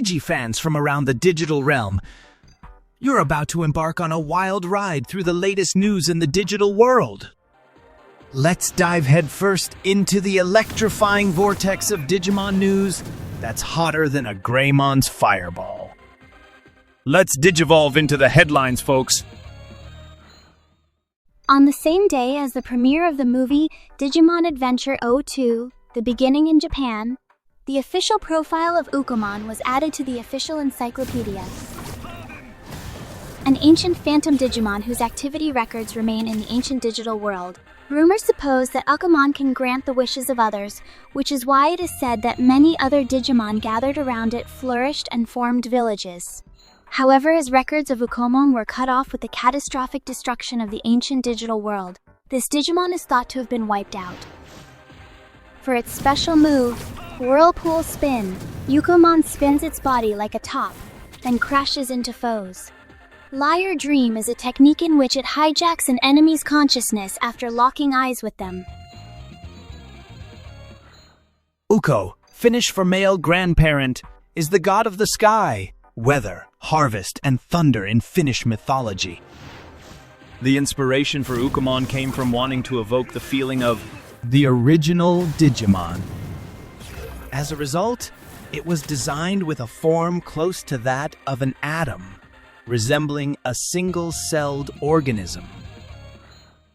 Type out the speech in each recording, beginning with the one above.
Digi-fans from around the digital realm. You're about to embark on a wild ride through the latest news in the digital world. Let's dive headfirst into the electrifying vortex of Digimon news that's hotter than a Greymon's fireball. Let's digivolve into the headlines, folks. On the same day as the premiere of the movie Digimon Adventure 02, The Beginning in Japan, the official profile of Ukkomon was added to the official encyclopedia. An ancient phantom Digimon whose activity records remain in the ancient digital world. Rumors suppose that Ukkomon can grant the wishes of others, which is why it is said that many other Digimon gathered around it flourished and formed villages. However, as records of Ukkomon were cut off with the catastrophic destruction of the ancient digital world, this Digimon is thought to have been wiped out. For its special move, Whirlpool Spin, Ukkomon spins its body like a top, then crashes into foes. Liar Dream is a technique in which it hijacks an enemy's consciousness after locking eyes with them. Ukko, Finnish for male grandparent, is the god of the sky, weather, harvest, and thunder in Finnish mythology. The inspiration for Ukkomon came from wanting to evoke the feeling of the original Digimon. As a result, it was designed with a form close to that of an atom, resembling a single-celled organism.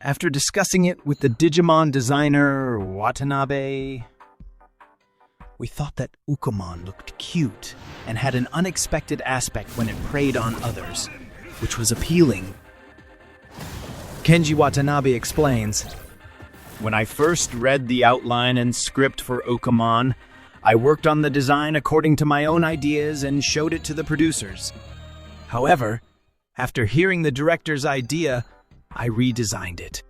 After discussing it with the Digimon designer Watanabe, we thought that Ukkomon looked cute and had an unexpected aspect when it preyed on others, which was appealing. Kenji Watanabe explains, "When I first read the outline and script for Ukkomon, I worked on the design according to my own ideas and showed it to the producers. However, after hearing the director's idea, I redesigned it.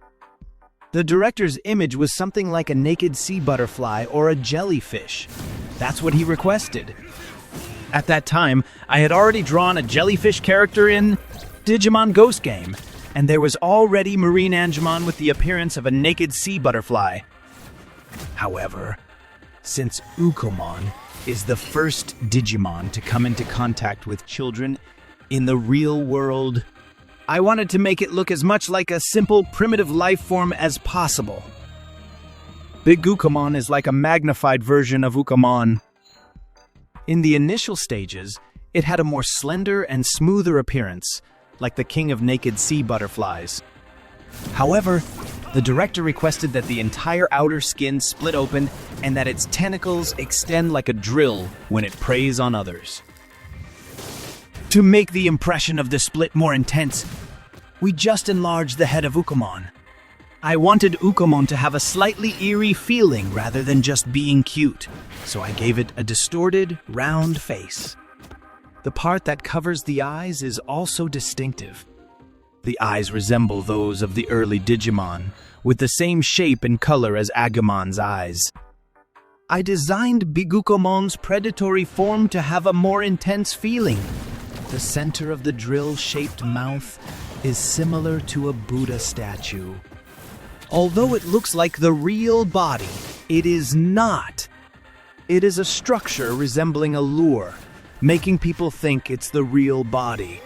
The director's image was something like a naked sea butterfly or a jellyfish. That's what he requested. At that time, I had already drawn a jellyfish character in Digimon Ghost Game, and there was already Marine Angemon with the appearance of a naked sea butterfly. However, since Ukkomon is the first Digimon to come into contact with children in the real world, I wanted to make it look as much like a simple, primitive life form as possible. Big Ukkomon is like a magnified version of Ukkomon. In the initial stages, it had a more slender and smoother appearance, like the king of naked sea butterflies. However, the director requested that the entire outer skin split open and that its tentacles extend like a drill when it preys on others. To make the impression of the split more intense, we just enlarged the head of Ukkomon. I wanted Ukkomon to have a slightly eerie feeling rather than just being cute, so I gave it a distorted, round face. The part that covers the eyes is also distinctive. The eyes resemble those of the early Digimon, with the same shape and color as Agumon's eyes. I designed Big Ukkomon's predatory form to have a more intense feeling. The center of the drill-shaped mouth is similar to a Buddha statue. Although it looks like the real body, it is not. It is a structure resembling a lure, making people think it's the real body.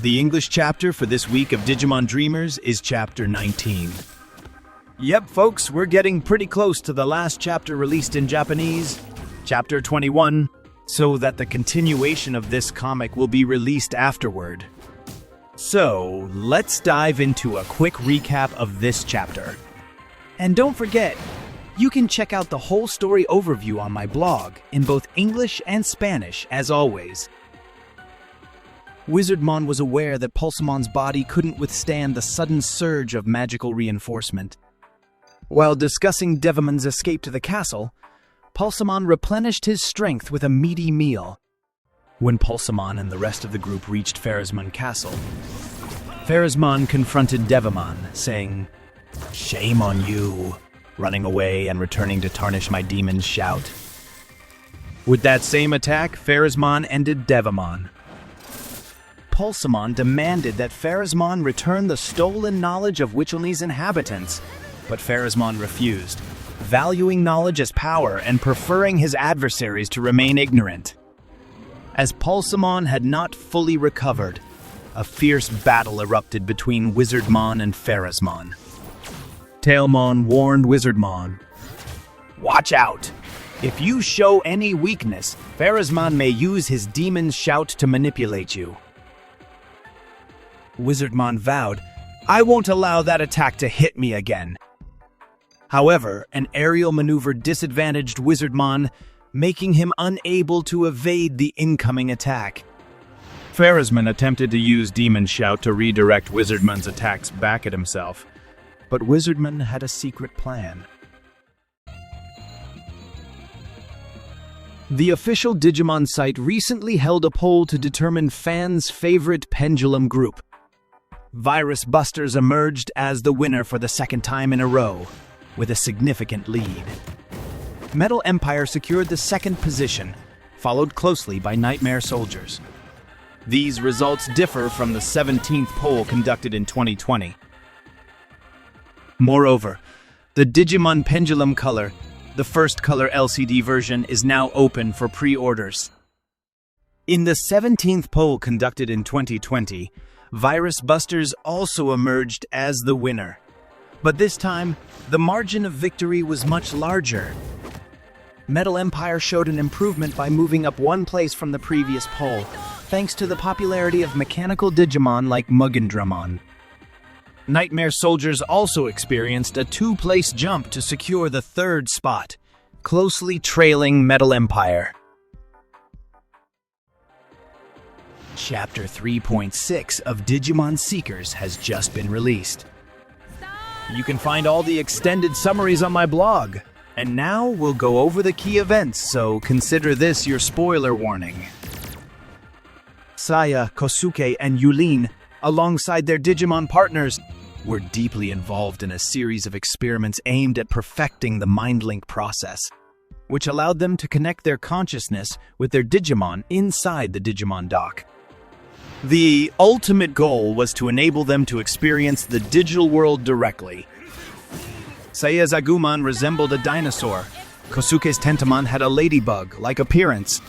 The English chapter for this week of Digimon Dreamers is Chapter 19. Yep, folks, we're getting pretty close to the last chapter released in Japanese, Chapter 21, so that the continuation of this comic will be released afterward. So, let's dive into a quick recap of this chapter. And don't forget, you can check out the whole story overview on my blog, in both English and Spanish, as always. Wizardmon was aware that Pulsamon's body couldn't withstand the sudden surge of magical reinforcement. While discussing Devimon's escape to the castle, Pulsamon replenished his strength with a meaty meal. When Pulsamon and the rest of the group reached Pharasmon Castle, Pharasmon confronted Devimon, saying, "Shame on you," running away and returning to tarnish my demon's shout. With that same attack, Pharasmon ended Devimon. Pulsamon demanded that Pharasmon return the stolen knowledge of Wichelny's inhabitants, but Pharasmon refused, valuing knowledge as power and preferring his adversaries to remain ignorant. As Pulsamon had not fully recovered, a fierce battle erupted between Wizardmon and Pharasmon. Tailmon warned Wizardmon, "Watch out! If you show any weakness, Pharasmon may use his demon shout to manipulate you." Wizardmon vowed, "I won't allow that attack to hit me again." However, an aerial maneuver disadvantaged Wizardmon, making him unable to evade the incoming attack. Pharasmon attempted to use Demon Shout to redirect Wizardmon's attacks back at himself, but Wizardmon had a secret plan. The official Digimon site recently held a poll to determine fans' favorite pendulum group. Virus Busters emerged as the winner for the second time in a row, with a significant lead. Metal Empire secured the second position, followed closely by Nightmare Soldiers. These results differ from the 17th poll conducted in 2020. Moreover, the Digimon Pendulum Color, the first color LCD version, is now open for pre-orders. In the 17th poll conducted in 2020, Virus Busters also emerged as the winner. But this time, the margin of victory was much larger. Metal Empire showed an improvement by moving up one place from the previous poll, thanks to the popularity of mechanical Digimon like Mugendramon. Nightmare Soldiers also experienced a two-place jump to secure the third spot, closely trailing Metal Empire. Chapter 3.6 of Digimon Seekers has just been released. You can find all the extended summaries on my blog. And now we'll go over the key events, so consider this your spoiler warning. Saya, Kosuke, and Yulin, alongside their Digimon partners, were deeply involved in a series of experiments aimed at perfecting the mind link process, which allowed them to connect their consciousness with their Digimon inside the Digimon dock. The ultimate goal was to enable them to experience the digital world directly. Saya's Agumon resembled a dinosaur, Kosuke's Tentamon had a ladybug-like appearance,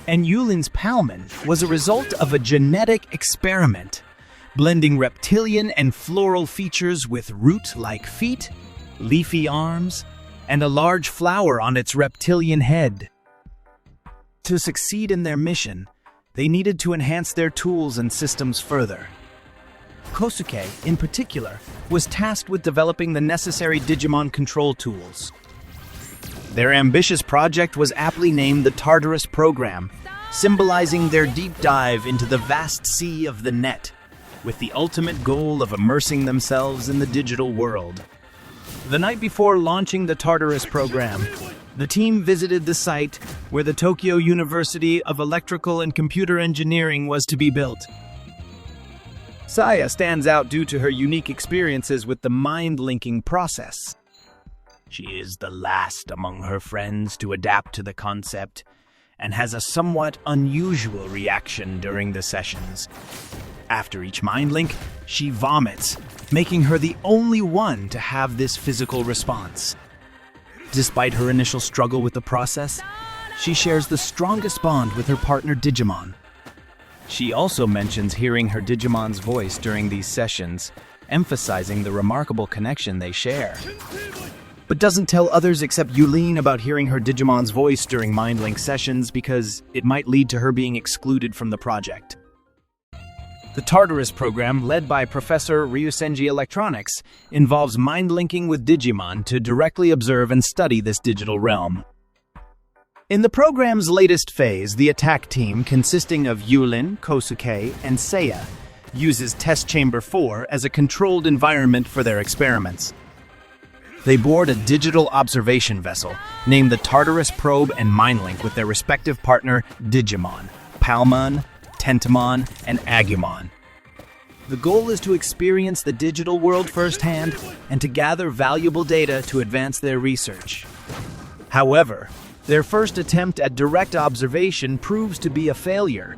and Yulin's Palmon was a result of a genetic experiment, blending reptilian and floral features with root-like feet, leafy arms, and a large flower on its reptilian head. To succeed in their mission, they needed to enhance their tools and systems further. Kosuke, in particular, was tasked with developing the necessary Digimon control tools. Their ambitious project was aptly named the Tartarus Program, symbolizing their deep dive into the vast sea of the net, with the ultimate goal of immersing themselves in the digital world. The night before launching the Tartarus Program, the team visited the site where the Tokyo University of Electrical and Computer Engineering was to be built. Saya stands out due to her unique experiences with the mind-linking process. She is the last among her friends to adapt to the concept and has a somewhat unusual reaction during the sessions. After each mind link, she vomits, making her the only one to have this physical response. Despite her initial struggle with the process, she shares the strongest bond with her partner Digimon. She also mentions hearing her Digimon's voice during these sessions, emphasizing the remarkable connection they share. But doesn't tell others except Yulin about hearing her Digimon's voice during MindLink sessions because it might lead to her being excluded from the project. The Tartarus program, led by Professor Ryusenji Electronics, involves mind-linking with Digimon to directly observe and study this digital realm. In the program's latest phase, the attack team, consisting of Yulin, Kosuke, and Seiya, uses Test Chamber 4 as a controlled environment for their experiments. They board a digital observation vessel, named the Tartarus Probe and Mindlink with their respective partner Digimon, Palmon, Tentamon, and Agumon. The goal is to experience the digital world firsthand and to gather valuable data to advance their research. However, their first attempt at direct observation proves to be a failure,